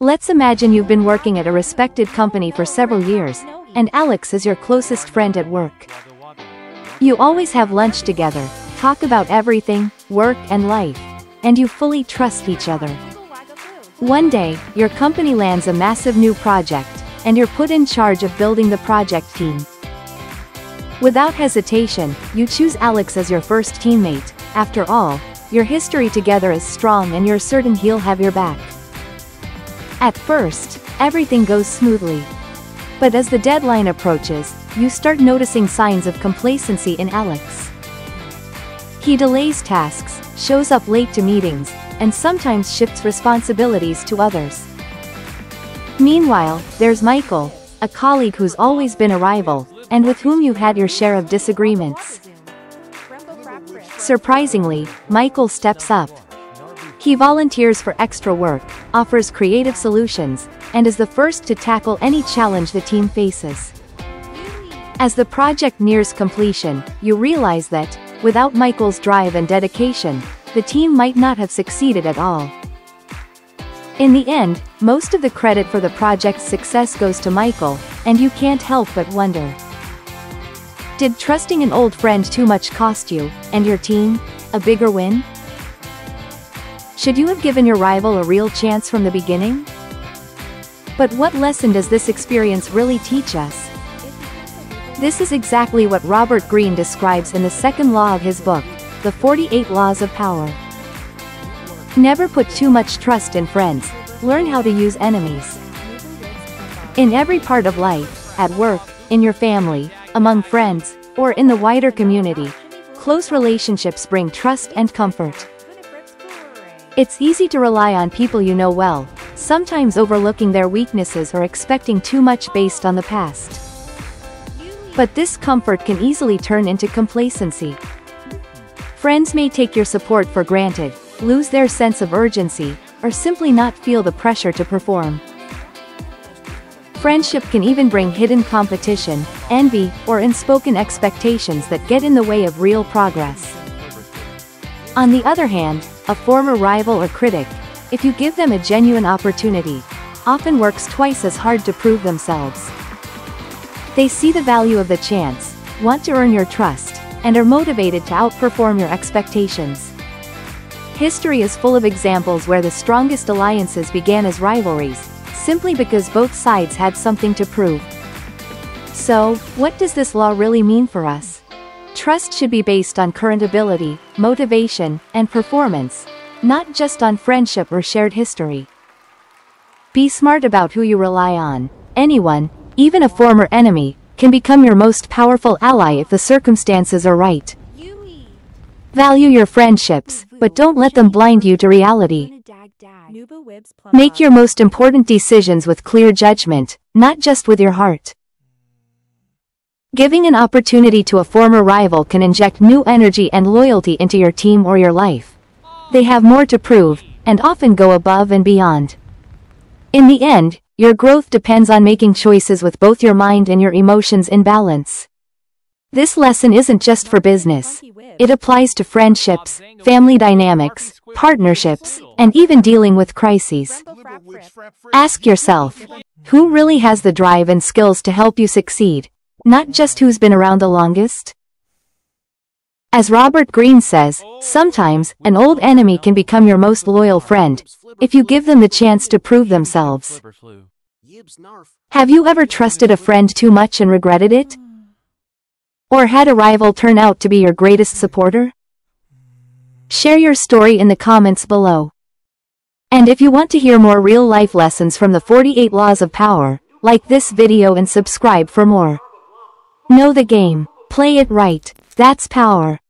Let's imagine you've been working at a respected company for several years, and Alex is your closest friend at work. You always have lunch together, talk about everything, work and life, and you fully trust each other. One day, your company lands a massive new project, and you're put in charge of building the project team. Without hesitation, you choose Alex as your first teammate. After all, your history together is strong and you're certain he'll have your back. At first, everything goes smoothly. But as the deadline approaches, you start noticing signs of complacency in Alex. He delays tasks, shows up late to meetings, and sometimes shifts responsibilities to others. Meanwhile, there's Michael, a colleague who's always been a rival, and with whom you've had your share of disagreements. Surprisingly, Michael steps up. He volunteers for extra work, offers creative solutions, and is the first to tackle any challenge the team faces. As the project nears completion, you realize that, without Michael's drive and dedication, the team might not have succeeded at all. In the end, most of the credit for the project's success goes to Michael, and you can't help but wonder. Did trusting an old friend too much cost you, and your team, a bigger win? Should you have given your rival a real chance from the beginning? But what lesson does this experience really teach us? This is exactly what Robert Greene describes in the second law of his book, The 48 Laws of Power. Never put too much trust in friends, learn how to use enemies. In every part of life, at work, in your family, among friends, or in the wider community, close relationships bring trust and comfort. It's easy to rely on people you know well, sometimes overlooking their weaknesses or expecting too much based on the past. But this comfort can easily turn into complacency. Friends may take your support for granted, lose their sense of urgency, or simply not feel the pressure to perform. Friendship can even bring hidden competition, envy, or unspoken expectations that get in the way of real progress. On the other hand, a former rival or critic, if you give them a genuine opportunity, often works twice as hard to prove themselves. They see the value of the chance, want to earn your trust, and are motivated to outperform your expectations. History is full of examples where the strongest alliances began as rivalries, simply because both sides had something to prove. So, what does this law really mean for us? Trust should be based on current ability, motivation, and performance, not just on friendship or shared history. Be smart about who you rely on. Anyone, even a former enemy, can become your most powerful ally if the circumstances are right. Value your friendships, but don't let them blind you to reality. Make your most important decisions with clear judgment, not just with your heart. Giving an opportunity to a former rival can inject new energy and loyalty into your team or your life. They have more to prove, and often go above and beyond. In the end, your growth depends on making choices with both your mind and your emotions in balance. This lesson isn't just for business. It applies to friendships, family dynamics, partnerships, and even dealing with crises. Ask yourself, who really has the drive and skills to help you succeed? Not just who's been around the longest? As Robert Greene says, sometimes, an old enemy can become your most loyal friend, if you give them the chance to prove themselves. Have you ever trusted a friend too much and regretted it? Or had a rival turn out to be your greatest supporter? Share your story in the comments below. And if you want to hear more real-life lessons from the 48 Laws of Power, like this video and subscribe for more. Know the game. Play it right. That's power.